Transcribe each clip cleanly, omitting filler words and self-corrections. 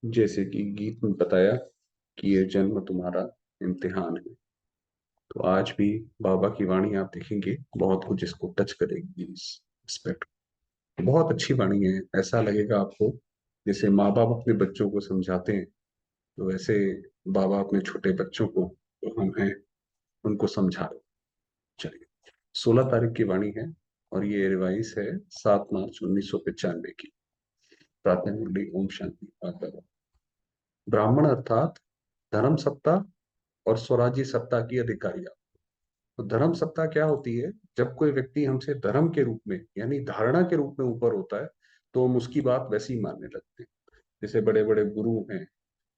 जैसे कि गीत में बताया कि ये जन्म तुम्हारा इम्तिहान है। तो आज भी बाबा की वाणी आप देखेंगे बहुत कुछ इसको टच करेगी इस एस्पेक्ट। बहुत अच्छी वाणी है, ऐसा लगेगा आपको जैसे माँ बाप अपने बच्चों को समझाते हैं, तो वैसे बाबा अपने छोटे बच्चों को जो हम हैं उनको समझा रहे हैं। चलिए, 16 तारीख की वाणी है और ये रिवाइज है 7 मार्च 1995 की। प्रातः मुरली ओम शांति माता। ब्राह्मण अर्थात धर्म सत्ता और स्वराज्य सत्ता की अधिकारी। तो धर्म सत्ता क्या होती है? जब कोई व्यक्ति हमसे धर्म के रूप में यानी धारणा के रूप में ऊपर होता है तो हम उसकी बात वैसी ही मानने लगते हैं। जैसे बड़े बड़े गुरु हैं,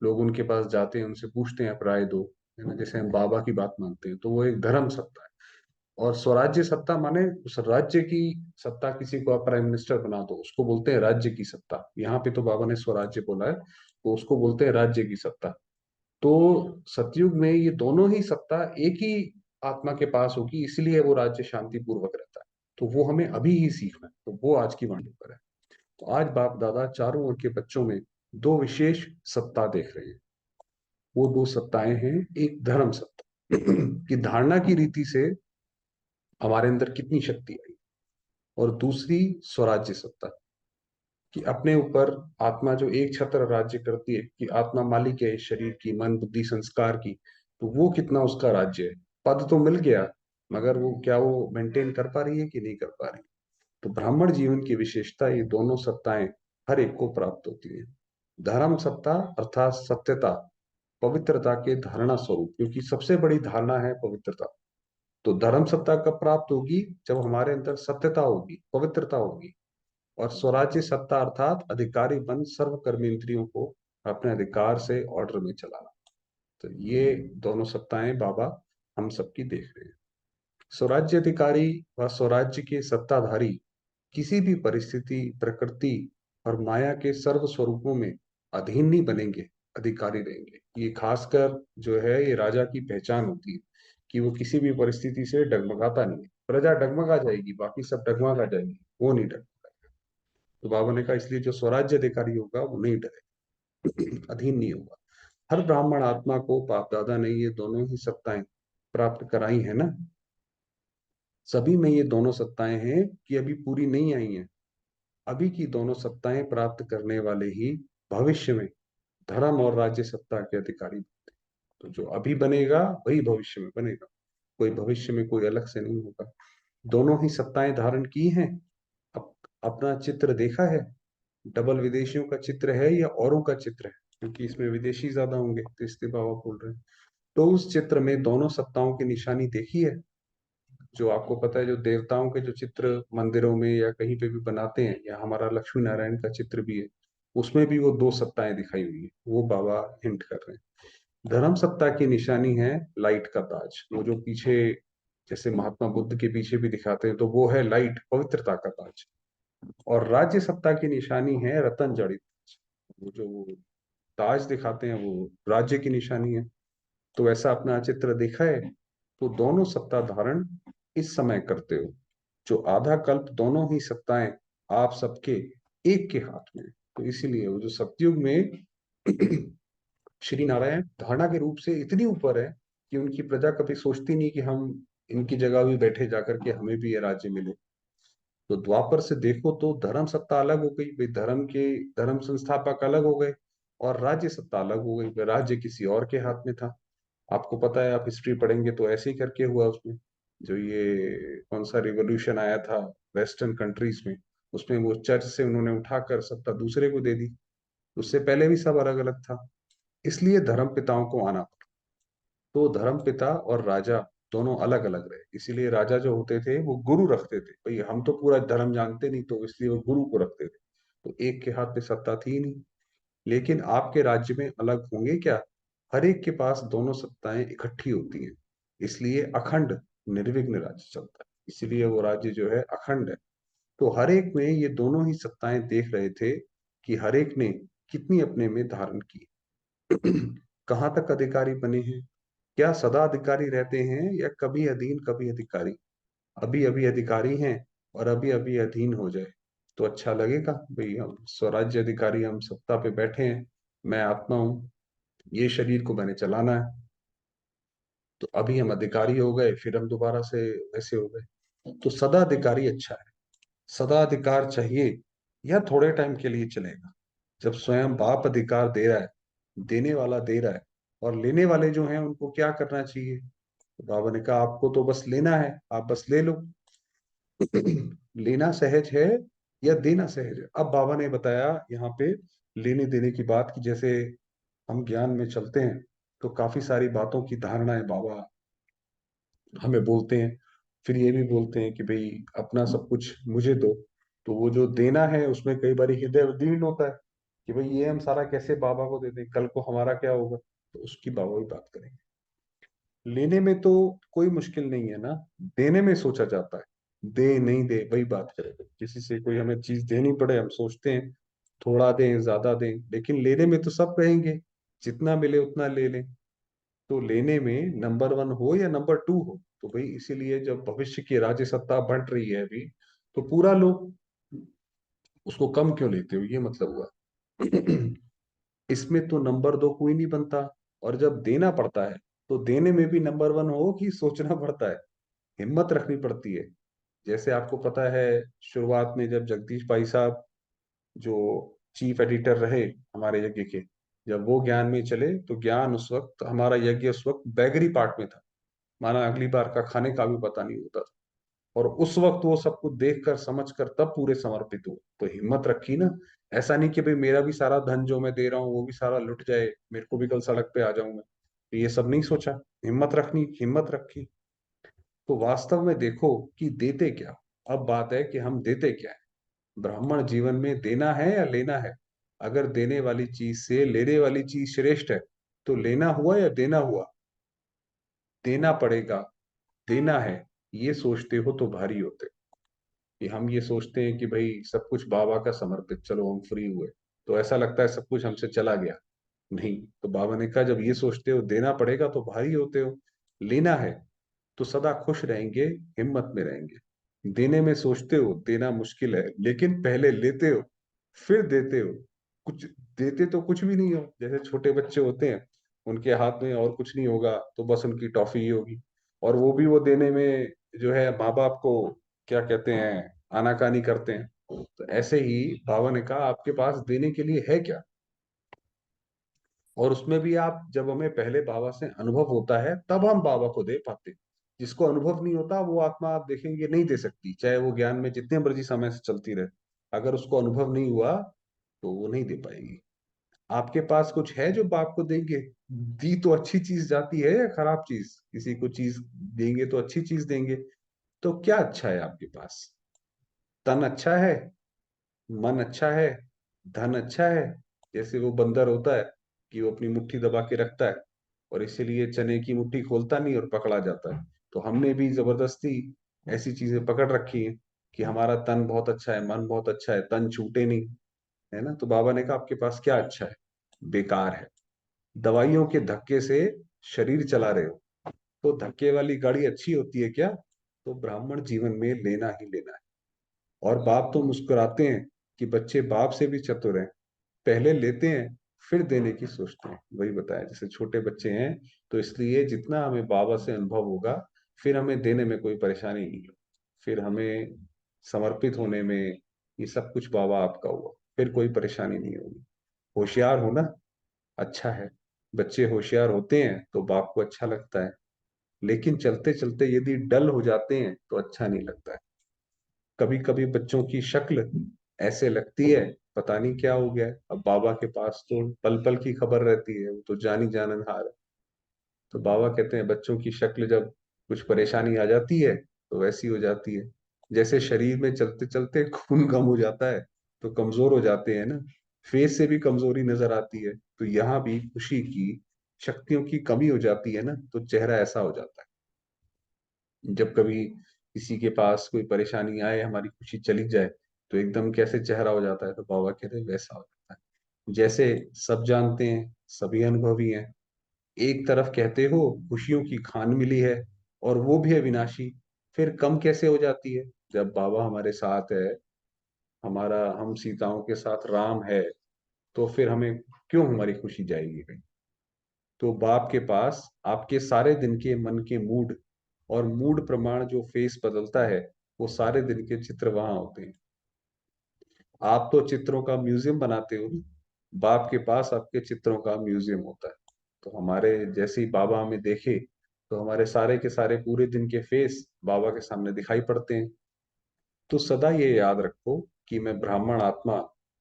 लोग उनके पास जाते हैं, उनसे पूछते हैं आप राय दो, है ना। जैसे हम बाबा की बात मानते हैं तो वो एक धर्म सत्ता है। और स्वराज्य सत्ता माने उस राज्य की सत्ता, किसी को आप प्राइम मिनिस्टर बना दो उसको बोलते हैं राज्य की सत्ता। यहाँ पे तो बाबा ने स्वराज्य बोला है, तो उसको बोलते हैं राज्य की सत्ता। तो सतयुग में ये दोनों ही सत्ता एक ही आत्मा के पास होगी, इसलिए वो राज्य शांति पूर्वक रहता है। तो वो हमें अभी ही सीखना है, तो वो आज की वाणी पर है। तो आज बाप दादा चारों ओर के बच्चों में दो विशेष सत्ता देख रहे हैं। वो दो सत्ताएं हैं, एक धर्म सत्ता कि धारणा की रीति से हमारे अंदर कितनी शक्ति आई, और दूसरी स्वराज्य सत्ता कि अपने ऊपर आत्मा जो एक छत्र राज्य करती है, कि आत्मा मालिक है इस शरीर की, मन बुद्धि संस्कार की, तो वो कितना उसका राज्य है। पद तो मिल गया, मगर वो क्या वो मेंटेन कर पा रही है कि नहीं कर पा रही। तो ब्राह्मण जीवन की विशेषता ये दोनों सत्ताएं हर एक को प्राप्त होती है। धर्म सत्ता अर्थात सत्यता, पवित्रता के धारणा स्वरूप, क्योंकि सबसे बड़ी धारणा है पवित्रता। तो धर्म सत्ता कब प्राप्त होगी? जब हमारे अंदर सत्यता होगी, पवित्रता होगी। और स्वराज्य सत्ता अर्थात अधिकारी बन सर्व कर्मेंद्रियों को अपने अधिकार से ऑर्डर में चलाना। तो ये दोनों सत्ताएं बाबा हम सबकी देख रहे हैं। स्वराज्य अधिकारी व स्वराज्य के सत्ताधारी किसी भी परिस्थिति, प्रकृति और माया के सर्व स्वरूपों में अधीन नहीं बनेंगे, अधिकारी रहेंगे। ये खासकर जो है ये राजा की पहचान होती है कि वो किसी भी परिस्थिति से डगमगाता नहीं है। प्रजा डगमगा जाएगी, बाकी सब डगमगा जाएंगे, वो नहीं डगमगा। तो बाबा ने कहा इसलिए जो स्वराज्य अधिकारी होगा वो नहीं डरेगा, अधीन नहीं होगा। हर ब्राह्मण आत्मा को बाप दादा ने ये दोनों ही सत्ताएं प्राप्त कराई है ना। सभी में ये दोनों सत्ताएं हैं कि अभी पूरी नहीं आई हैं। अभी की दोनों सत्ताएं प्राप्त करने वाले ही भविष्य में धर्म और राज्य सत्ता के अधिकारी बनते हैं। तो जो अभी बनेगा वही भविष्य में बनेगा, कोई भविष्य में कोई अलग से नहीं होगा। दोनों ही सत्ताएं धारण की हैं। अप, अपना चित्र देखा है? डबल विदेशियों का चित्र है या औरों का चित्र है? क्योंकि इसमें विदेशी ज्यादा होंगे तो इसलिए बाबा बोल रहे हैं। तो उस चित्र में दोनों सत्ताओं की निशानी देखी है? जो आपको पता है, जो देवताओं के जो चित्र मंदिरों में या कहीं पे भी बनाते हैं, या हमारा लक्ष्मी नारायण का चित्र भी है, उसमें भी वो दो सत्ताएं दिखाई हुई है। वो बाबा हिंट कर रहे हैं। धर्म सत्ता की निशानी है लाइट का ताज, वो जो पीछे जैसे महात्मा बुद्ध के पीछे भी दिखाते हैं, तो वो है लाइट, पवित्रता का ताज। और राज्य सत्ता की निशानी है रतन जड़ित ताज। वो जो वो ताज दिखाते हैं वो राज्य की निशानी है। तो ऐसा अपना चित्र देखा है? तो दोनों सत्ता धारण इस समय करते हो। जो आधा कल्प दोनों ही सत्ताएं आप सबके एक के हाथ में है। तो इसीलिए वो जो सतयुग में श्री नारायण धारणा के रूप से इतनी ऊपर है कि उनकी प्रजा कभी सोचती नहीं कि हम इनकी जगह भी बैठे जाकर के हमें भी ये राज्य मिले। तो द्वापर से देखो तो धर्म सत्ता अलग हो गई भाई, धर्म संस्थापक अलग हो गए, और राज्य सत्ता अलग हो गई, राज्य किसी और के हाथ में था। आपको पता है, आप हिस्ट्री पढ़ेंगे तो ऐसे ही करके हुआ उसमें। जो ये कौन सा रिवॉल्यूशन आया था वेस्टर्न कंट्रीज में, उसमें वो चर्च से उन्होंने उठाकर सत्ता दूसरे को दे दी। उससे पहले भी सब अलग अलग था, इसलिए धर्म पिताओं को आना पड़ा। तो धर्म पिता और राजा दोनों अलग अलग रहे। इसीलिए राजा जो होते थे वो गुरु रखते थे भाई, हम तो पूरा धर्म जानते नहीं, तो इसलिए वो गुरु को रखते थे। तो एक के हाथ में सत्ता थी नहीं। लेकिन आपके राज्य में अलग होंगे क्या? हर एक के पास दोनों सत्ताएं इकट्ठी होती हैं, इसलिए अखंड निर्विघ्न राज्य चलता है। इसलिए वो राज्य जो है अखंड है। तो हर एक में ये दोनों ही सत्ताएं देख रहे थे कि हर एक ने कितनी अपने में धारण की। कहाँ तक अधिकारी बने हैं? क्या सदा अधिकारी रहते हैं या कभी अधीन कभी अधिकारी? अभी अभी अधिकारी हैं और अभी अभी अधीन हो जाए तो अच्छा लगेगा भाई। हम स्वराज्य अधिकारी, हम सत्ता पे बैठे हैं मैं आत्मा हूँ, ये शरीर को मैंने चलाना है। तो अभी हम अधिकारी हो गए, फिर हम दोबारा से वैसे हो गए। तो सदा अधिकारी अच्छा है। सदा अधिकार चाहिए या थोड़े टाइम के लिए चलेगा? जब स्वयं बाप अधिकार दे रहा है, देने वाला दे रहा है, और लेने वाले जो हैं उनको क्या करना चाहिए? तो बाबा ने कहा आपको तो बस लेना है, आप बस ले लो। लेना सहज है या देना सहज है? अब बाबा ने बताया यहाँ पे लेने देने की बात, कि जैसे हम ज्ञान में चलते हैं तो काफी सारी बातों की धारणाएं बाबा हमें बोलते हैं। फिर ये भी बोलते हैं कि भाई अपना सब कुछ मुझे दो। तो वो जो देना है उसमें कई बार हृदय उद्दीन होता है कि भाई ये हम सारा कैसे बाबा को दे दें, कल को हमारा क्या होगा? तो उसकी बाबा भी बात करेंगे। लेने में तो कोई मुश्किल नहीं है ना, देने में सोचा जाता है। दे नहीं दे वही बात करेंगे। किसी से कोई हमें चीज देनी पड़े, हम सोचते हैं थोड़ा दें ज्यादा दें, लेकिन लेने में तो सब कहेंगे जितना मिले उतना ले लें। तो लेने में नंबर वन हो या नंबर टू हो, तो भाई इसीलिए जब भविष्य की राज्य सत्ता बढ़ रही है अभी, तो पूरा लोग उसको कम क्यों लेते हो, ये मतलब हुआ। इसमें तो नंबर दो कोई नहीं बनता। और जब देना पड़ता है तो देने में भी नंबर वन हो कि सोचना पड़ता है, हिम्मत रखनी पड़ती है। जैसे आपको पता है, शुरुआत में जब जगदीश भाई साहब जो चीफ एडिटर रहे हमारे यज्ञ के, जब वो ज्ञान में चले तो ज्ञान उस वक्त, हमारा यज्ञ उस वक्त बैगरी पार्ट में था। माना अगली बार का खाने का भी पता नहीं होता था। और उस वक्त वो सब कुछ देख कर समझ कर तब पूरे समर्पित हुए, तो हिम्मत रखी ना। ऐसा नहीं कि भाई मेरा भी सारा धन जो मैं दे रहा हूँ वो भी सारा लुट जाए, मेरे को भी कल सड़क पे आ जाऊं मैं, तो ये सब नहीं सोचा। हिम्मत रखनी, हिम्मत रखी। तो वास्तव में देखो कि देते क्या। अब बात है कि हम देते क्या है। ब्राह्मण जीवन में देना है या लेना है? अगर देने वाली चीज से लेने वाली चीज श्रेष्ठ है, तो लेना हुआ या देना हुआ? देना पड़ेगा, देना है, ये सोचते हो तो भारी होते। कि हम ये सोचते हैं कि भाई सब कुछ बाबा का समर्पित, चलो हम फ्री हुए, तो ऐसा लगता है सब कुछ हमसे चला गया। नहीं, तो बाबा ने कहा जब ये सोचते हो देना पड़ेगा तो भारी होते हो। लेना है तो सदा खुश रहेंगे, हिम्मत में रहेंगे। देने में सोचते हो देना मुश्किल है, लेकिन पहले लेते हो फिर देते हो। कुछ देते तो कुछ भी नहीं हो, जैसे छोटे बच्चे होते हैं, उनके हाथ में और कुछ नहीं होगा तो बस उनकी टॉफी ही होगी। और वो भी वो देने में जो है माँ बाप को क्या कहते हैं, आनाकानी करते हैं। तो ऐसे ही बाबा ने कहा आपके पास देने के लिए है क्या? और उसमें भी आप, जब हमें पहले बाबा से अनुभव होता है तब हम बाबा को दे पाते। जिसको अनुभव नहीं होता वो आत्मा आप देखेंगे नहीं दे सकती, चाहे वो ज्ञान में जितने मर्जी समय से चलती रहे। अगर उसको अनुभव नहीं हुआ तो वो नहीं दे पाएगी। आपके पास कुछ है जो बाप को देंगे? दी तो अच्छी चीज जाती है या खराब चीज? किसी को चीज देंगे तो अच्छी चीज देंगे। तो क्या अच्छा है आपके पास? तन अच्छा है, मन अच्छा है, धन अच्छा है। जैसे वो बंदर होता है कि वो अपनी मुट्ठी दबा के रखता है, और इसीलिए चने की मुट्ठी खोलता नहीं और पकड़ा जाता है। तो हमने भी जबरदस्ती ऐसी चीजें पकड़ रखी हैं कि हमारा तन बहुत अच्छा है, मन बहुत अच्छा है, तन छूटे नहीं। है ना? तो बाबा ने कहा आपके पास क्या अच्छा है? बेकार है। दवाइयों के धक्के से शरीर चला रहे हो, तो धक्के वाली गाड़ी अच्छी होती है क्या? तो ब्राह्मण जीवन में लेना ही लेना है। और बाप तो मुस्कुराते हैं कि बच्चे बाप से भी चतुर हैं, पहले लेते हैं फिर देने की सोचते हैं। वही बताया, जैसे छोटे बच्चे हैं, तो इसलिए जितना हमें बाबा से अनुभव होगा, फिर हमें देने में कोई परेशानी नहीं हो। फिर हमें समर्पित होने में, ये सब कुछ बाबा आपका हुआ, फिर कोई परेशानी नहीं होगी। होशियार होना अच्छा है। बच्चे होशियार होते हैं तो बाप को अच्छा लगता है, लेकिन चलते चलते यदि डल हो जाते हैं तो अच्छा नहीं लगता है। कभी कभी बच्चों की शक्ल ऐसे लगती है पता नहीं क्या हो गया है। अब बाबा के पास तो पल पल की खबर रहती है, वो तो जानी जाननहार है। तो बाबा कहते हैं बच्चों की शक्ल जब कुछ परेशानी आ जाती है तो वैसी हो जाती है। जैसे शरीर में चलते चलते खून कम हो जाता है तो कमजोर हो जाते हैं ना, फेस से भी कमजोरी नजर आती है, तो यहाँ भी खुशी की शक्तियों की कमी हो जाती है ना, तो चेहरा ऐसा हो जाता है। जब कभी किसी के पास कोई परेशानी आए, हमारी खुशी चली जाए, तो एकदम कैसे चेहरा हो जाता है, तो बाबा कहते हैं वैसा हो जाता है। जैसे सब जानते हैं, सभी अनुभवी हैं, एक तरफ कहते हो खुशियों की खान मिली है और वो भी अविनाशी, फिर कम कैसे हो जाती है? जब बाबा हमारे साथ है, हमारा हम सीताओं के साथ राम है, तो फिर हमें क्यों हमारी खुशी जाएगी कहीं? तो बाप के पास आपके सारे दिन के मन के मूड और मूड प्रमाण जो फेस बदलता है, वो सारे दिन के चित्र वहां होते हैं। आप तो चित्रों का म्यूजियम बनाते हो ना, बाप के पास आपके चित्रों का म्यूजियम होता है। तो हमारे जैसे ही बाबा हमें देखे, तो हमारे सारे के सारे पूरे दिन के फेस बाबा के सामने दिखाई पड़ते हैं। तो सदा ये याद रखो कि मैं ब्राह्मण आत्मा,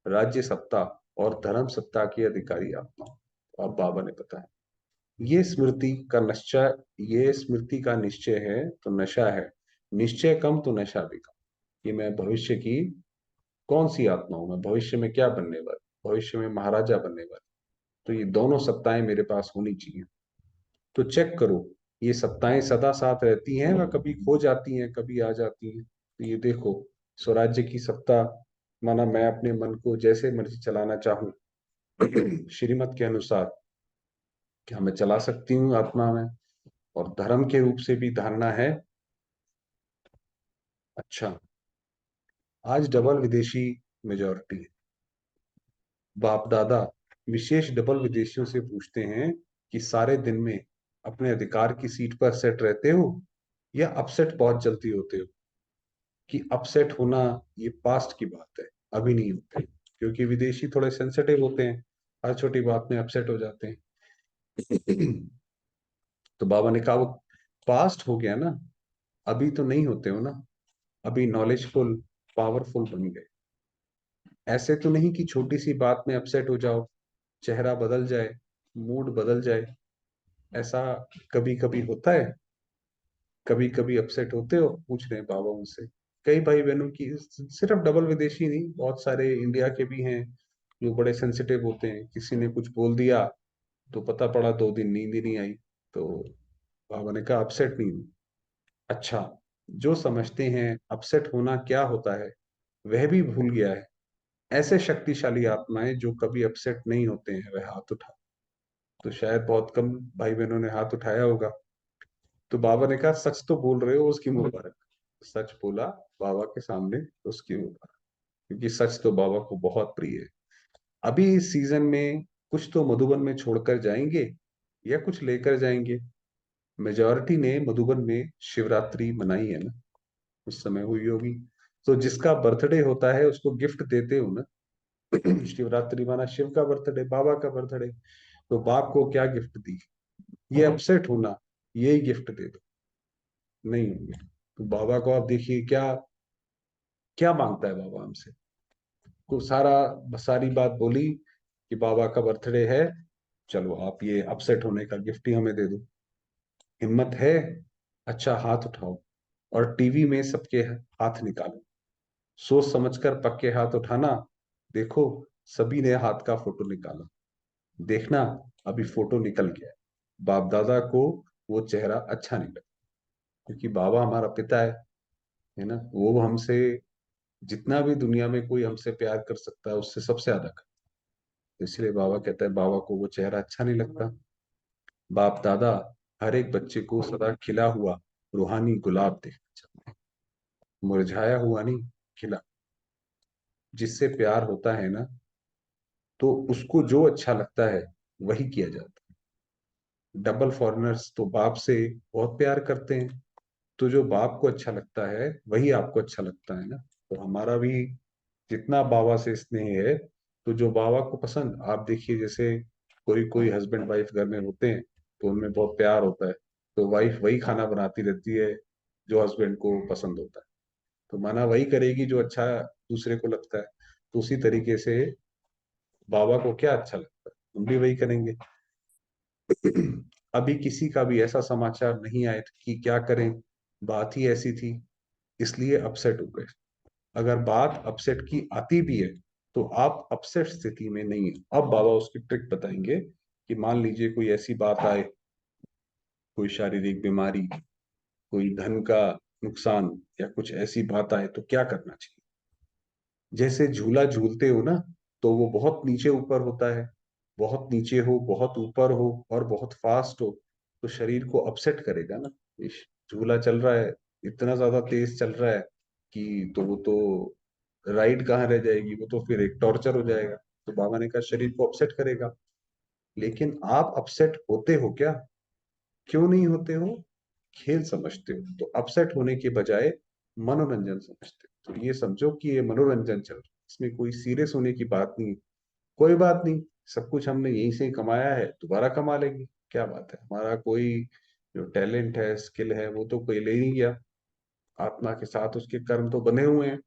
राज्य सत्ता और धर्म सत्ता की अधिकारी आत्मा हूं। तो अब बाबा ने बताया, ये स्मृति का निश्चय, ये स्मृति का निश्चय है तो नशा है, निश्चय कम तो नशा भी कम। कि मैं भविष्य की कौन सी आत्मा हूं, मैं भविष्य में क्या बनने वाला, भविष्य में महाराजा बनने वाला। तो ये दोनों सत्ताएं मेरे पास होनी चाहिए। तो चेक करो, ये सत्ताएं सदा साथ रहती हैं व कभी खो जाती हैं, कभी आ जाती हैं। तो ये देखो, स्वराज्य की सत्ता, माना मैं अपने मन को जैसे मर्जी चलाना चाहूं श्रीमत के अनुसार, क्या मैं चला सकती हूँ आत्मा में। और धर्म के रूप से भी धारणा है। अच्छा, आज डबल विदेशी मेजोरिटी है। बाप दादा विशेष डबल विदेशियों से पूछते हैं कि सारे दिन में अपने अधिकार की सीट पर सेट रहते हो या अपसेट बहुत जल्दी होते हो। कि अपसेट होना ये पास्ट की बात है, अभी नहीं होते, क्योंकि विदेशी थोड़े सेंसिटिव होते हैं, हर छोटी बात में अपसेट हो जाते हैं। तो बाबा ने कहा वो पास्ट हो गया ना, अभी तो नहीं होते हो ना, अभी नॉलेजफुल पावरफुल बन गए। ऐसे तो नहीं कि छोटी सी बात में अपसेट हो जाओ, चेहरा बदल जाए, मूड बदल जाए। ऐसा कभी कभी होता है, कभी कभी अपसेट होते हो, पूछ रहे हैं बाबा उनसे। कई भाई बहनों की, सिर्फ डबल विदेशी नहीं, बहुत सारे इंडिया के भी हैं जो बड़े सेंसिटिव होते हैं। किसी ने कुछ बोल दिया तो पता पड़ा 2 दिन नींद ही नहीं आई। तो बाबा ने कहा अपसेट नहीं हूं। अच्छा, जो समझते हैं अपसेट होना क्या होता है वह भी भूल गया है। ऐसे शक्तिशाली आत्माएं जो कभी अपसेट नहीं होते हैं, वह हाथ उठा। तो शायद बहुत कम भाई बहनों ने हाथ उठाया होगा। तो बाबा ने कहा सच तो बोल रहे हो, उसकी मुबारक। सच बोला बाबा के सामने, उसकी मुबारक। क्योंकि सच तो बाबा को बहुत प्रिय है। अभी इस सीजन में कुछ तो मधुबन में छोड़कर जाएंगे या कुछ लेकर जाएंगे। मेजॉरिटी ने मधुबन में शिवरात्रि मनाई है ना, उस समय हुई होगी। तो जिसका बर्थडे होता है उसको गिफ्ट देते हो ना। शिवरात्रि माना शिव का बर्थडे, बाबा का बर्थडे। तो बाप को क्या गिफ्ट दी, ये अपसेट होना, यही गिफ्ट दे दो। नहीं होंगे तो बाबा को आप देखिए, क्या क्या मांगता है बाबा हमसे। को सारी बात बोली कि बाबा का बर्थडे है, चलो आप ये अपसेट होने का गिफ्ट ही हमें दे दो। हिम्मत है, अच्छा हाथ उठाओ और टीवी में सबके हाथ निकालो। सोच समझकर पक्के हाथ उठाना। देखो, सभी ने हाथ का फोटो निकाला। देखना, अभी फोटो निकल गया है। बाप दादा को वो चेहरा अच्छा नहीं लगा, क्योंकि बाबा हमारा पिता है ना। वो हमसे, जितना भी दुनिया में कोई हमसे प्यार कर सकता है उससे सबसे ज्यादा कर। तो इसलिए बाबा कहता है बाबा को वो चेहरा अच्छा नहीं लगता। बाप दादा हर एक बच्चे को सदा खिला हुआ रूहानी गुलाब देखना चाहते हैं, मुरझाया हुआ नहीं, खिला। जिससे प्यार होता है ना, तो उसको जो अच्छा लगता है वही किया जाता है। डबल फॉरेनर्स तो बाप से बहुत प्यार करते हैं, तो जो बाप को अच्छा लगता है वही आपको अच्छा लगता है ना। तो हमारा भी जितना बाबा से स्नेह है, तो जो बाबा को पसंद, आप देखिए जैसे कोई कोई हस्बैंड वाइफ घर में होते हैं तो उनमें बहुत प्यार होता है, तो वाइफ वही खाना बनाती रहती है जो हस्बैंड को पसंद होता है। तो माना वही करेगी जो अच्छा दूसरे को लगता है। तो उसी तरीके से बाबा को क्या अच्छा लगता है हम भी वही करेंगे। अभी किसी का भी ऐसा समाचार नहीं आया कि क्या करें, बात ही ऐसी थी, इसलिए अपसेट हो गए। अगर बात अपसेट की आती भी है तो आप अपसेट स्थिति में नहीं है। अब बाबा उसकी ट्रिक बताएंगे कि मान लीजिए कोई ऐसी बात आए, कोई शारीरिक बीमारी, कोई धन का नुकसान, या कुछ ऐसी बात आए तो क्या करना चाहिए। जैसे झूला झूलते हो ना, तो वो बहुत नीचे ऊपर होता है, बहुत नीचे हो, बहुत ऊपर हो और बहुत फास्ट हो, तो शरीर को अपसेट करेगा ना। इस झूला चल रहा है, इतना ज्यादा तेज चल रहा है कि तो वो तो राइड कहाँ रह जाएगी, वो तो फिर एक टॉर्चर हो जाएगा। तो बाबा ने कहा शरीर को अपसेट करेगा। लेकिन आप अपसेट होते हो क्या? क्यों नहीं होते हो? खेल समझते हो, तो अपसेट होने के बजाय मनोरंजन समझते हो। तो ये समझो कि ये मनोरंजन चल रहा है, इसमें कोई सीरियस होने की बात नहीं है। कोई बात नहीं, सब कुछ हमने यहीं से ही कमाया है, दोबारा कमा लेंगे, क्या बात है। हमारा कोई जो टैलेंट है, स्किल है, वो तो कोई ले नहीं गया। आत्मा के साथ उसके कर्म तो बने हुए हैं।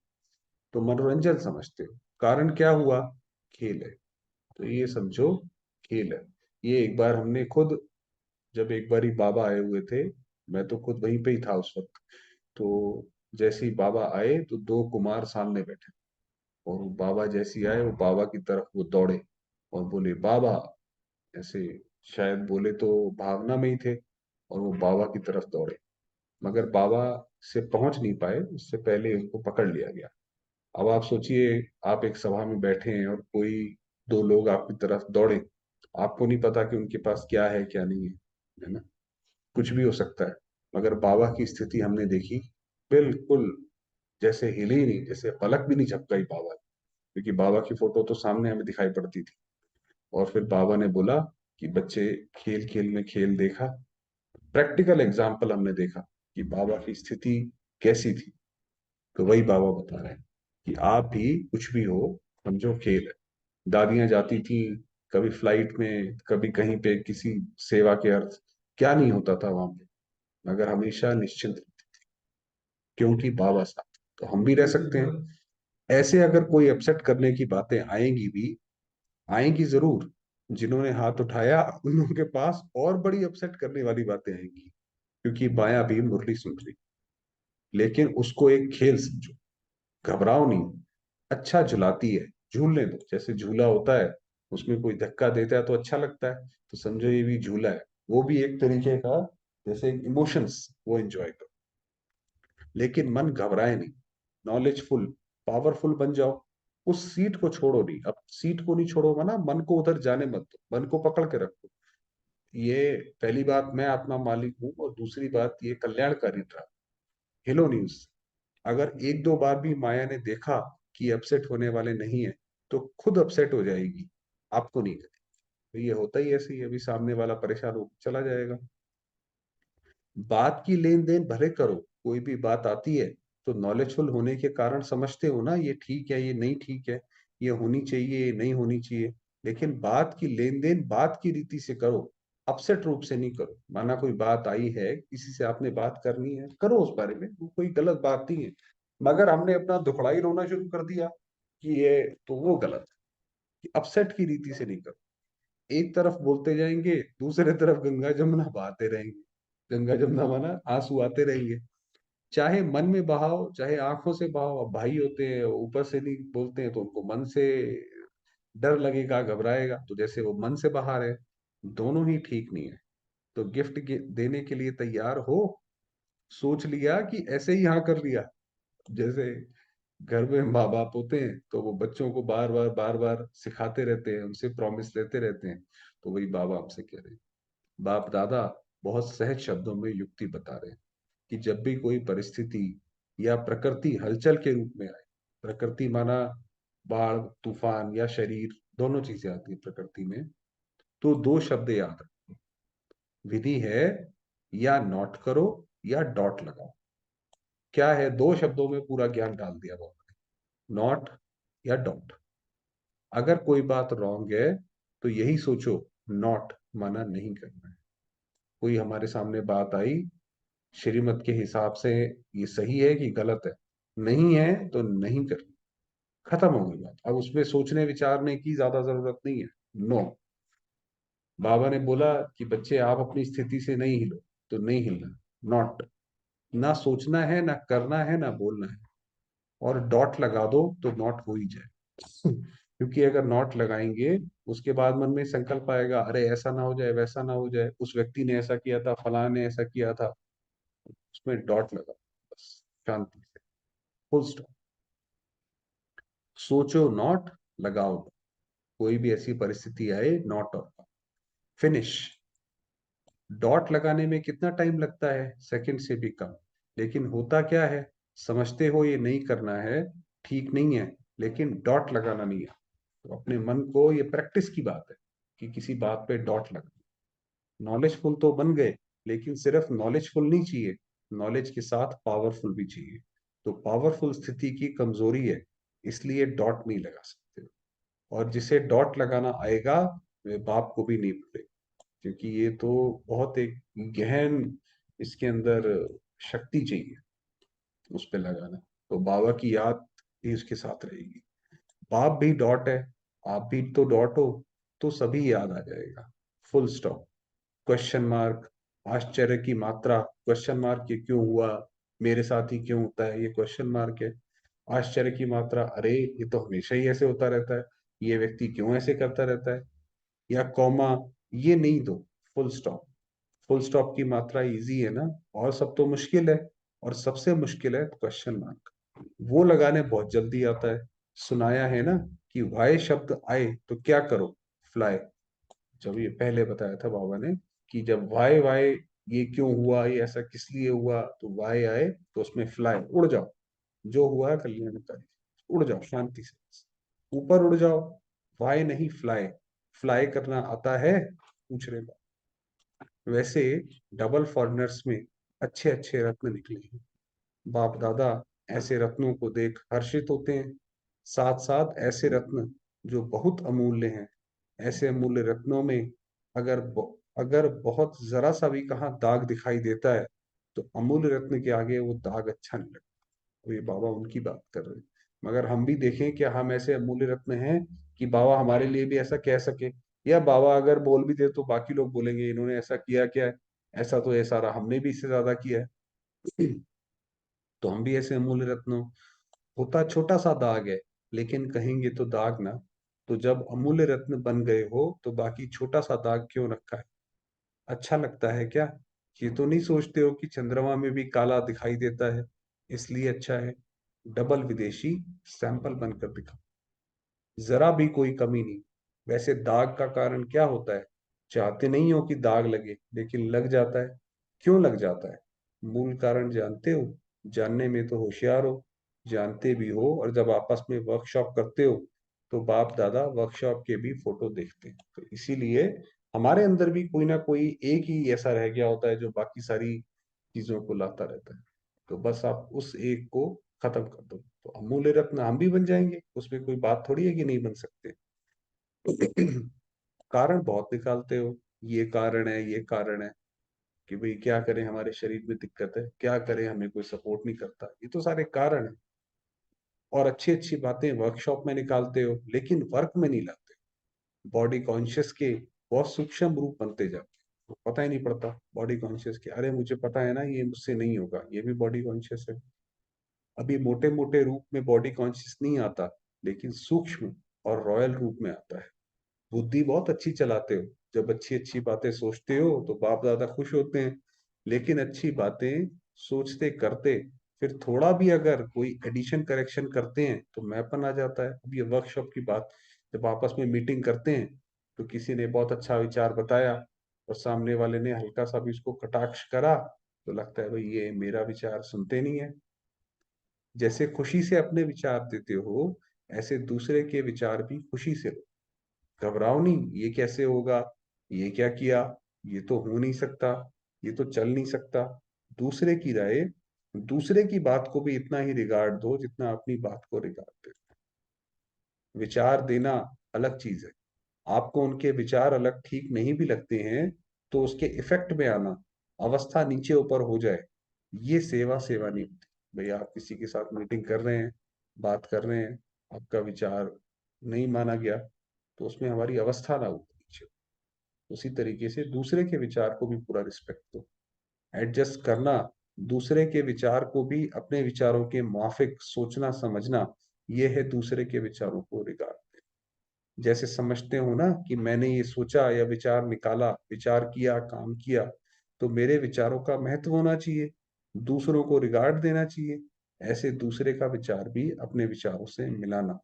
तो मनोरंजन समझते हो, कारण क्या हुआ? खेल है। तो ये समझो खेल है। ये एक बार हमने खुद, जब एक बार ही बाबा आए हुए थे, मैं तो खुद वहीं पे ही था उस वक्त। तो जैसे ही बाबा आए तो दो कुमार सामने बैठे, और वो बाबा जैसे ही आए, वो बाबा की तरफ वो दौड़े और बोले बाबा, ऐसे शायद बोले तो भावना में ही थे, और वो बाबा की तरफ दौड़े। मगर बाबा से पहुंच नहीं पाए, उससे पहले उनको पकड़ लिया गया। अब आप सोचिए, आप एक सभा में बैठे हैं और कोई दो लोग आपकी तरफ दौड़े, आपको नहीं पता कि उनके पास क्या है क्या नहीं है ना? कुछ भी हो सकता है। मगर बाबा की स्थिति हमने देखी, बिल्कुल जैसे हिले ही नहीं, जैसे पलक भी नहीं झपकाई बाबा ने, क्योंकि बाबा की फोटो तो सामने हमें दिखाई पड़ती थी। और फिर बाबा ने बोला कि बच्चे, खेल खेल में खेल देखा, प्रैक्टिकल एग्जाम्पल हमने देखा कि बाबा की स्थिति कैसी थी। तो वही बाबा बता रहे हैं कि आप भी कुछ भी हो, समझो खेल है। दादियां जाती थी कभी फ्लाइट में, कभी कहीं पे किसी सेवा के अर्थ, क्या नहीं होता था वहां पे, मगर हमेशा निश्चिंत, क्योंकि बाबा साथ। तो हम भी रह सकते हैं ऐसे। अगर कोई अपसेट करने की बातें आएंगी भी, आएंगी जरूर। जिन्होंने हाथ उठाया उन लोगों के पास और बड़ी अपसेट करने वाली बातें आएंगी, क्योंकि बायां भी मुरली सुन रही। लेकिन उसको एक खेल समझो, घबराओ नहीं। अच्छा झुलाती है, झूलने दो। जैसे झूला होता है, उसमें कोई धक्का देता है तो अच्छा लगता है, तो समझो ये भी झूला है। वो भी एक तरीके का, जैसे इमोशंस, वो एंजॉय करो। लेकिन मन घबराए नहीं, नॉलेजफुल, पावरफुल बन जाओ। उस सीट को छोड़ो नहीं। अब सीट को नहीं छोड़ोगा ना, मन को उधर जाने मत दो, मन को पकड़ के रखो। ये पहली बात, मैं आत्मा मालिक हूँ, और दूसरी बात ये कल्याणकारी रहा, हिलो नहीं उससे। अगर एक दो बार भी माया ने देखा कि अपसेट होने वाले नहीं है, तो खुद अपसेट हो जाएगी, आपको नहीं करेगी। तो ये होता ही ऐसे ही, अभी सामने वाला परेशान हो चला जाएगा। बात की लेन देन भले करो, कोई भी बात आती है तो नॉलेजफुल होने के कारण समझते हो ना, ये ठीक है, ये नहीं ठीक है, ये होनी चाहिए, ये नहीं होनी चाहिए। लेकिन बात की लेन देन बात की रीति से करो, अपसेट रूप से नहीं करो। माना कोई बात आई है, किसी से आपने बात करनी है, करो उस बारे में, वो कोई गलत बात नहीं है। मगर हमने अपना दुखड़ाई रोना शुरू कर दिया कि ये, तो वो गलत है। कि अपसेट की रीति से नहीं करो। एक तरफ बोलते जाएंगे, दूसरे तरफ गंगा जमुना बहाते रहेंगे। गंगा जमुना माना आंसू आते रहेंगे, चाहे मन में बहाओ चाहे आंखों से बहाओ। अब भाई होते हैं, ऊपर से नहीं बोलते हैं तो उनको मन से डर लगेगा, घबराएगा, तो जैसे वो मन से बहा रहे हैं, दोनों ही ठीक नहीं है। तो गिफ्ट देने के लिए तैयार हो, सोच लिया कि ऐसे ही हाँ कर लिया। जैसे घर में माँ बाप होते हैं तो वो बच्चों को बार बार सिखाते रहते हैं, उनसे प्रॉमिस लेते रहते हैं। तो वही बाबा आपसे कह रहे हैं। बाप दादा बहुत सहज शब्दों में युक्ति बता रहे हैं कि जब भी कोई परिस्थिति या प्रकृति हलचल के रूप में आए, प्रकृति माना बाढ़, तूफान या शरीर, दोनों चीजें आती है प्रकृति में, तो दो शब्द याद रखो। विधि है, या नोट करो या डॉट लगाओ। क्या है, दो शब्दों में पूरा ज्ञान डाल दिया बाबा ने, नॉट या डॉट। अगर कोई बात रॉन्ग है तो यही सोचो, नॉट माना नहीं करना है। कोई हमारे सामने बात आई, श्रीमत के हिसाब से ये सही है कि गलत है, नहीं है तो नहीं करना, खत्म हो गई बात। अब उसमें सोचने विचारने की ज्यादा जरूरत नहीं है। नो, बाबा ने बोला कि बच्चे आप अपनी स्थिति से नहीं हिलो, तो नहीं हिलना। नॉट, ना सोचना है, ना करना है, ना बोलना है। और डॉट लगा दो तो नॉट हो ही जाए। क्योंकि अगर नॉट लगाएंगे, उसके बाद मन में संकल्प आएगा, अरे ऐसा ना हो जाए, वैसा ना हो जाए, उस व्यक्ति ने ऐसा किया था, फलां ने ऐसा किया था। उसमें डॉट लगा, बस शांति से, फुल स्टॉप। सोचो नॉट, लगाओ not। कोई भी ऐसी परिस्थिति आए, नॉट और फिनिश। डॉट लगाने में कितना टाइम लगता है? सेकंड से भी कम। लेकिन होता क्या है, समझते हो ये नहीं करना है, ठीक नहीं है, लेकिन डॉट लगाना नहीं है। तो अपने मन को, ये प्रैक्टिस की बात है कि किसी बात पे डॉट लगा। नॉलेजफुल तो बन गए, लेकिन सिर्फ नॉलेजफुल नहीं चाहिए, नॉलेज के साथ पावरफुल भी चाहिए। तो पावरफुल स्थिति की कमजोरी है, इसलिए डॉट नहीं लगा सकते। और जिसे डॉट लगाना आएगा, वे बाप को भी नहीं भूले, क्योंकि ये तो बहुत एक गहन, इसके अंदर शक्ति चाहिए उस पे लगाना। तो बाबा की याद भी उसके साथ रहेगी। बाप भी डॉट है, आप भी तो डॉट हो, तो सभी याद आ जाएगा। Full stop. क्वेश्चन मार्क, आश्चर्य की मात्रा, क्वेश्चन मार्क ये क्यों हुआ, मेरे साथ ही क्यों होता है, ये क्वेश्चन मार्क है। आश्चर्य की मात्रा, अरे ये तो हमेशा ही ऐसे होता रहता है, ये व्यक्ति क्यों ऐसे करता रहता है। या कॉमा, ये नहीं दो, फुल स्टॉप। फुल स्टॉप की मात्रा इजी है ना, और सब तो मुश्किल है। और सबसे मुश्किल है क्वेश्चन मार्क, वो लगाने बहुत जल्दी आता है। सुनाया है ना कि वाय शब्द आए तो क्या करो, फ्लाई। जब ये पहले बताया था बाबा ने कि जब वाय वाय, ये क्यों हुआ, ये ऐसा किस लिए हुआ, तो वाय आए तो उसमें फ्लाई, उड़ जाओ। जो हुआ है कल्याणकारी, उड़ जाओ शांति से, ऊपर उड़ जाओ। वाय नहीं, फ्लाई। फ्लाई करना आता है, पूछ रहे बात। वैसे डबल फॉरनर्स में अच्छे अच्छे रत्न निकले हैं। बाप दादा ऐसे रत्नों को देख हर्षित होते हैं। साथ साथ ऐसे रत्न जो बहुत अमूल्य हैं, ऐसे अमूल्य रत्नों में अगर बहुत जरा सा भी कहाँ दाग दिखाई देता है, तो अमूल्य रत्न के आगे वो दाग अच्छा नहीं लगता। तो ये बाबा उनकी बात कर रहे हैं। मगर हम भी देखें कि हम ऐसे अमूल्य रत्न हैं कि बाबा हमारे लिए भी ऐसा कह सके, या बाबा अगर बोल भी दे तो बाकी लोग बोलेंगे इन्होंने ऐसा किया क्या है, ऐसा तो ये सारा हमने भी इससे ज्यादा किया है। तो हम भी ऐसे अमूल्य रत्नों, होता छोटा सा दाग है, लेकिन कहेंगे तो दाग ना। तो जब अमूल्य रत्न बन गए हो, तो बाकी छोटा सा दाग क्यों रखा है। अच्छा लगता है क्या। ये तो नहीं सोचते हो कि चंद्रमा में भी काला दिखाई देता है, इसलिए अच्छा है। डबल विदेशी सैंपल बनकर दिखा, जरा भी कोई कमी नहीं। वैसे दाग का कारण क्या होता है, चाहते नहीं हो कि दाग लगे, लेकिन लग जाता है। क्यों लग जाता है, मूल कारण जानते हो। जानने में तो होशियार हो, जानते भी हो, और जब आपस में वर्कशॉप करते हो, तो बाप दादा वर्कशॉप के भी फोटो देखते हैं। तो इसीलिए हमारे अंदर भी कोई ना कोई एक ही ऐसा रह गया होता है जो बाकी सारी चीजों को लाता रहता है। तो बस आप उस एक को खत्म कर दो, तो अमूल्य रत्न हम भी बन जाएंगे, उसमें कोई बात थोड़ी है कि नहीं बन सकते। कारण बहुत निकालते हो, ये कारण है, ये कारण है, कि भाई क्या करें, हमारे शरीर में दिक्कत है, क्या करें, हमें कोई सपोर्ट नहीं करता, ये तो सारे कारण है। और अच्छी अच्छी बातें वर्कशॉप में निकालते हो, लेकिन वर्क में नहीं लाते। बॉडी कॉन्शियस के बहुत सूक्ष्म रूप बनते जाते हैं, तो पता ही नहीं पड़ता बॉडी कॉन्शियस के, अरे मुझे पता है ना ये मुझसे नहीं होगा, ये भी बॉडी कॉन्शियस है। अभी मोटे मोटे रूप में बॉडी कॉन्शियस नहीं आता, लेकिन सूक्ष्म और रॉयल रूप में आता है। बुद्धि बहुत अच्छी चलाते हो, जब अच्छी अच्छी बातें सोचते हो तो बाप दादा खुश होते हैं। लेकिन अच्छी बातें सोचते करते, फिर थोड़ा भी अगर कोई एडिशन करेक्शन करते हैं, तो मैंपन आ जाता है। अब ये वर्कशॉप की बात, जब आपस में मीटिंग करते हैं, तो किसी ने बहुत अच्छा विचार बताया, और सामने वाले ने हल्का सा भी उसको कटाक्ष करा, तो लगता है भाई ये मेरा विचार सुनते नहीं है। जैसे खुशी से अपने विचार देते हो, ऐसे दूसरे के विचार भी खुशी से लो। घबराओ नहीं, ये कैसे होगा, ये क्या किया, ये तो हो नहीं सकता, ये तो चल नहीं सकता। दूसरे की राय, दूसरे की बात को भी इतना ही रिगार्ड दो जितना अपनी बात को रिगार्ड दे। विचार देना अलग चीज है, आपको उनके विचार अलग ठीक नहीं भी लगते हैं, तो उसके इफेक्ट में आना, अवस्था नीचे ऊपर हो जाए, ये सेवा सेवा नहीं होती। भाई आप किसी के साथ मीटिंग कर रहे हैं, बात कर रहे हैं, आपका विचार नहीं माना गया, तो उसमें हमारी अवस्था ना ऊपर नीचे। उसी तरीके से दूसरे के विचार को भी पूरा रिस्पेक्ट दो। एडजस्ट करना, दूसरे के विचार को भी अपने विचारों के माफिक सोचना समझना, ये है दूसरे के विचारों को रिगार्ड। जैसे समझते हो ना कि मैंने ये सोचा या विचार निकाला, विचार किया, काम किया, तो मेरे विचारों का महत्व होना चाहिए, दूसरों को रिगार्ड देना चाहिए। ऐसे दूसरे का विचार भी अपने विचारों से मिलाना।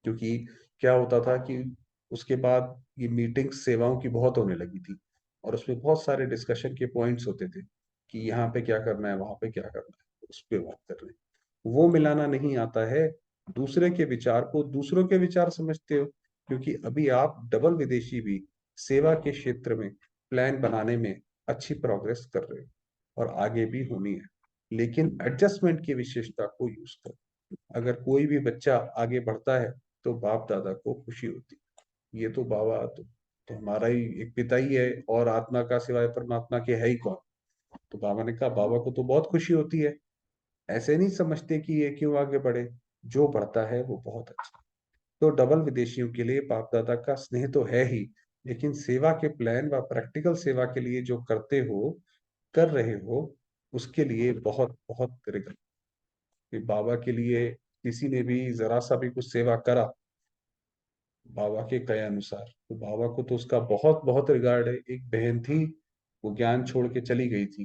क्योंकि क्या होता था कि उसके बाद ये मीटिंग सेवाओं की बहुत होने लगी थी, और उसमें बहुत सारे डिस्कशन के पॉइंट्स होते थे कि यहाँ पे क्या करना है, वहां पे क्या करना है, उस पे बात कर रहे हैं। वो मिलाना नहीं आता है, दूसरे के विचार को दूसरों के विचार समझते हो, क्योंकि अभी आप डबल विदेशी भी सेवा के क्षेत्र में प्लान बनाने में अच्छी प्रोग्रेस कर रहे हो और आगे भी होनी है। लेकिन एडजस्टमेंट की विशेषता को यूज करो। अगर कोई भी बच्चा आगे बढ़ता है तो बाप दादा को खुशी होती है। ये तो बाबा तो हमारा ही एक पिता ही है, और आत्मा का सिवाय परमात्मा के है ही कौन। तो बाबा ने कहा बाबा को तो बहुत खुशी होती है। ऐसे नहीं समझते कि ये क्यों आगे बढ़े, जो बढ़ता है वो बहुत अच्छा। तो डबल विदेशियों के लिए बाप दादा का स्नेह तो है ही, लेकिन सेवा के प्लान व प्रैक्टिकल सेवा के लिए जो करते हो, कर रहे हो, उसके लिए बहुत बहुत रिग्रेट। कि बाबा के लिए किसी ने भी जरा सा भी कुछ सेवा करा बाबा के कहे अनुसार, तो बाबा को तो उसका बहुत बहुत रिगार्ड है। एक बहन थी, वो ज्ञान छोड़ के चली गई थी,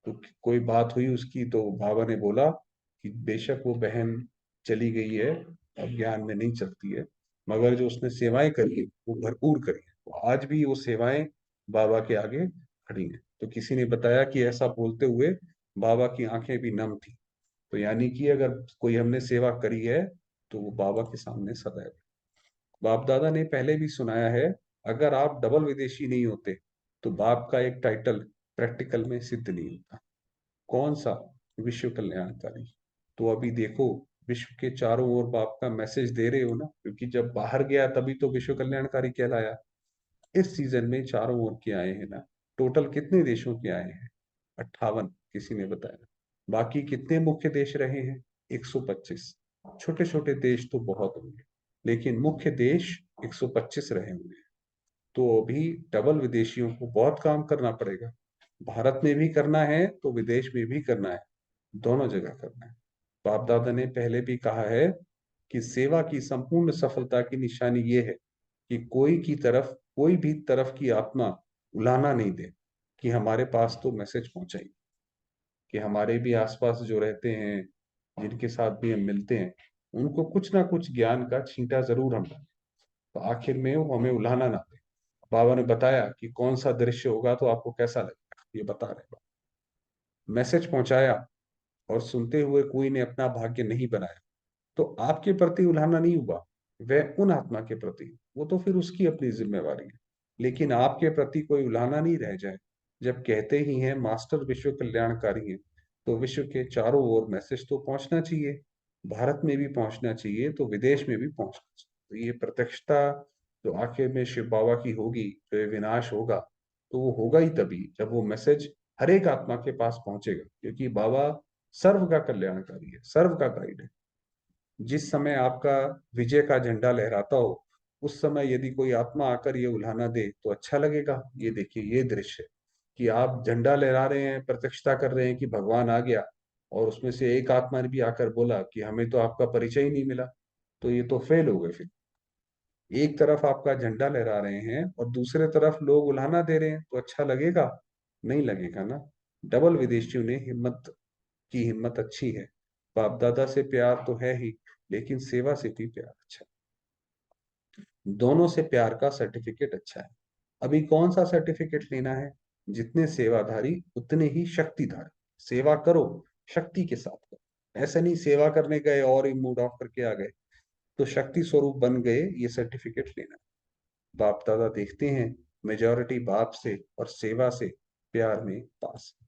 तो कोई बात हुई उसकी, तो बाबा ने बोला कि बेशक वो बहन चली गई है, अब ज्ञान में नहीं चलती है, मगर जो उसने सेवाएं करी है वो भरपूर करी है। तो आज भी वो सेवाएं बाबा के आगे खड़ी हैं। तो किसी ने बताया कि ऐसा बोलते हुए बाबा की आंखें भी नम थी। तो यानी कि अगर कोई हमने सेवा करी है तो वो बाबा के सामने सदैव। बाप दादा ने पहले भी सुनाया है, अगर आप डबल विदेशी नहीं होते तो बाप का एक टाइटल प्रैक्टिकल में सिद्ध नहीं होता। कौन सा? विश्व कल्याणकारी। तो अभी देखो, विश्व के चारों ओर बाप का मैसेज दे रहे हो ना, क्योंकि जब बाहर गया तभी तो विश्व कल्याणकारी कहलाया। इस सीजन में चारों ओर के आए हैं ना। टोटल कितने देशों के आए हैं? 58 किसी ने बताया। बाकी कितने मुख्य देश रहे हैं? 125। छोटे छोटे देश तो बहुत होंगे, लेकिन मुख्य देश 125 रहे होंगे। तो अभी डबल विदेशियों को बहुत काम करना पड़ेगा। भारत में भी करना है तो विदेश में भी करना है, दोनों जगह करना है। बाप दादा ने पहले भी कहा है कि सेवा की संपूर्ण सफलता की निशानी ये है कि कोई भी तरफ की आत्मा उलाहना नहीं दे, कि हमारे पास तो मैसेज पहुंचाई, कि हमारे भी आसपास जो रहते हैं, जिनके साथ भी हम मिलते हैं, उनको कुछ ना कुछ ज्ञान का छींटा जरूर हम डालें, तो आखिर में वो हमें उलाहना ना दे। बाबा ने बताया कि कौन सा दृश्य होगा तो आपको कैसा लगेगा, ये बता रहे। मैसेज पहुंचाया और सुनते हुए कोई ने अपना भाग्य नहीं बनाया, तो आपके प्रति उल्हाना नहीं हुआ, वह उन आत्मा के प्रति, वो तो फिर उसकी अपनी जिम्मेवारी है। लेकिन आपके प्रति कोई उल्हाना नहीं रह जाए। जब कहते ही हैं मास्टर विश्व कल्याणकारी हैं, तो विश्व के चारों ओर मैसेज तो पहुंचना चाहिए। भारत में भी पहुंचना चाहिए तो विदेश में भी पहुंचना चाहिए। तो ये प्रत्यक्षता जो आखिर में शिव बाबा की होगी, जो ये विनाश होगा, तो वो होगा ही तभी जब वो मैसेज हर एक आत्मा के पास पहुंचेगा, क्योंकि बाबा सर्व का कल्याणकारी है, सर्व का गाइड है। जिस समय आपका विजय का झंडा लहराता हो, उस समय यदि कोई आत्मा आकर ये उल्हाना दे तो अच्छा लगेगा। ये देखिए, ये दृश्य कि आप झंडा लहरा रहे हैं, प्रत्यक्षता कर रहे हैं कि भगवान आ गया, और उसमें से एक आत्मा ने भी आकर बोला कि हमें तो आपका परिचय ही नहीं मिला। तो ये तो फेल हो गए फिर। एक तरफ आपका झंडा लहरा रहे हैं और दूसरे तरफ लोग उल्हाना दे रहे हैं, तो अच्छा लगेगा? नहीं लगेगा ना। डबल विदेशियों ने हिम्मत अच्छी है। बाप दादा से प्यार तो है ही, लेकिन सेवा से भी प्यार अच्छा है। दोनों से प्यार का सर्टिफिकेट अच्छा है। अभी कौन सा सर्टिफिकेट लेना है? जितने सेवाधारी उतने ही शक्तिधारी। सेवा करो, शक्ति के साथ करो। ऐसा नहीं सेवा करने गए और ही मूड ऑफ करके आ गए तो शक्ति स्वरूप बन गए, ये सर्टिफिकेट लेना। बाप दादा देखते हैं मेजॉरिटी बाप से और सेवा से प्यार में पास है।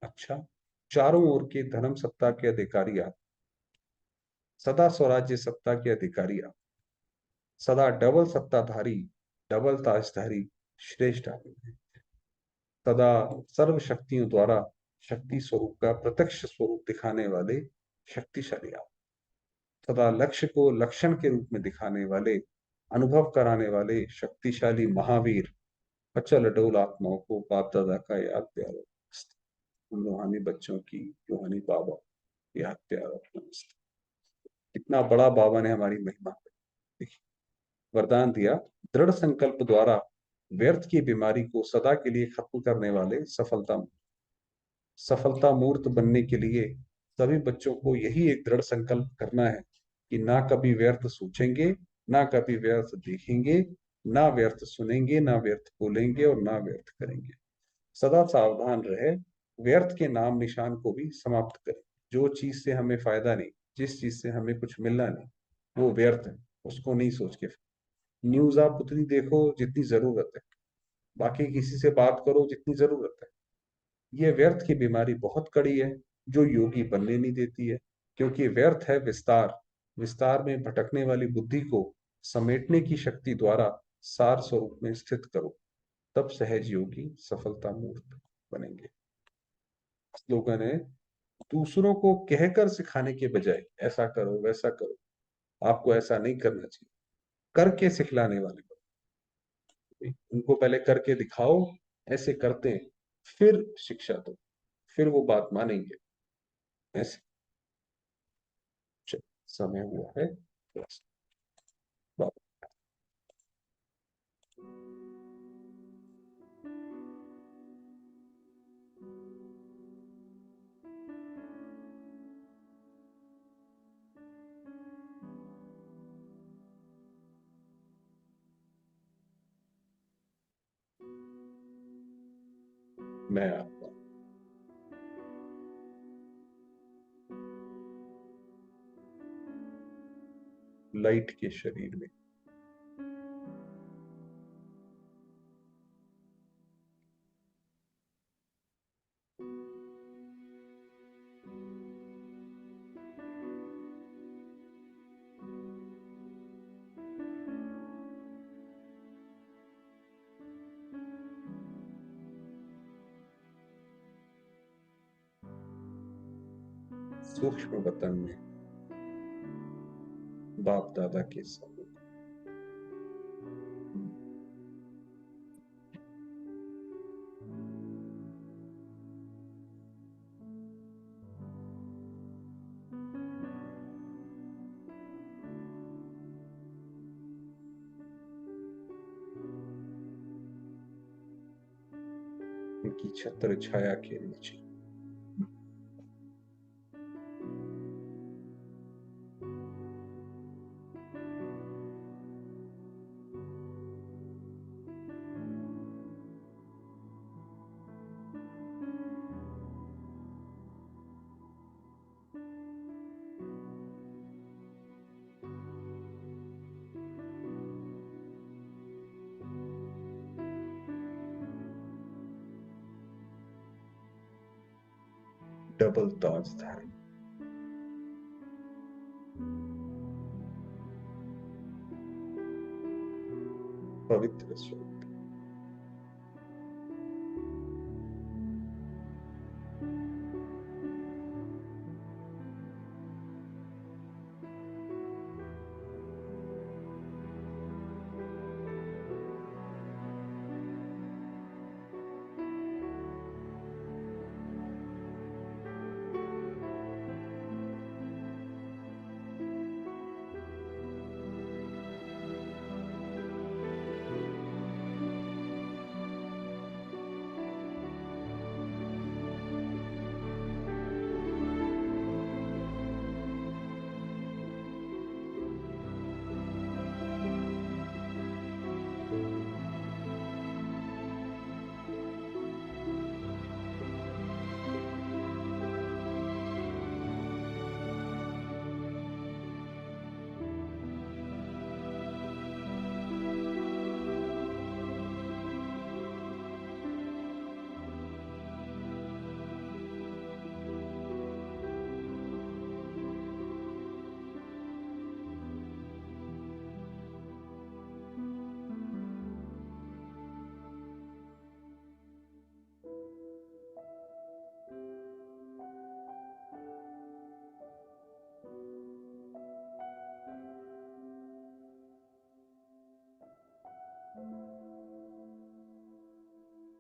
अच्छा, चारों ओर के धर्म सत्ता के अधिकारी आप, सदा स्वराज्य सत्ता के अधिकारी आप, सदा डबल सत्ताधारी, डबल ताजधारी श्रेष्ठ आदमी हैं। सदा सर्व शक्तियों द्वारा शक्ति स्वरूप का प्रत्यक्ष स्वरूप दिखाने वाले शक्तिशाली आप, सदा लक्ष्य को लक्षण के रूप में दिखाने वाले, अनुभव कराने वाले शक्तिशाली महावीर, अचल अडोल आत्माओं को बाप दादा का याद प्यारा नमस्ते। हम रूहानी बच्चों की, रूहानी बाबा याद प्यारा नमस्ते। कितना बड़ा बाबा ने हमारी महिमा देखी। वरदान दिया, दृढ़ संकल्प द्वारा व्यर्थ की बीमारी को सदा के लिए खत्म करने वाले सफलता मूर्त बनने के लिए सभी बच्चों को यही एक दृढ़ संकल्प करना है कि ना कभी व्यर्थ सोचेंगे, ना कभी व्यर्थ देखेंगे, ना व्यर्थ सुनेंगे, ना व्यर्थ बोलेंगे और ना व्यर्थ करेंगे। सदा सावधान रहे, व्यर्थ के नाम निशान को भी समाप्त करें। जो चीज से हमें फायदा नहीं, जिस चीज से हमें कुछ मिलना नहीं, वो व्यर्थ है, उसको नहीं सोच के। न्यूज आप उतनी देखो जितनी जरूरत है, बाकी किसी से बात करो जितनी जरूरत है। ये व्यर्थ की बीमारी बहुत कड़ी है, जो योगी बनने नहीं देती है। क्योंकि व्यर्थ है विस्तार, विस्तार में भटकने वाली बुद्धि को समेटने की शक्ति द्वारा सार स्वरूप में स्थित करो, तब सहज योगी सफलता मूर्त बनेंगे। स्लोगन है, दूसरों को कहकर सिखाने के बजाय ऐसा करो वैसा करो, आपको ऐसा नहीं करना चाहिए, करके सिखलाने वाले बनो। उनको पहले करके दिखाओ, ऐसे करते हैं, फिर शिक्षा दो, फिर वो बात मानेंगे। ऐसे समय हुआ है बस। मैं आपका लाइट के शरीर में सूक्ष्म वतन में बाप दादा के सम्मुख उनकी छत्र छाया के नीचे डबल ताजधारी पवित्र स्वरूप।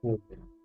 हो गया।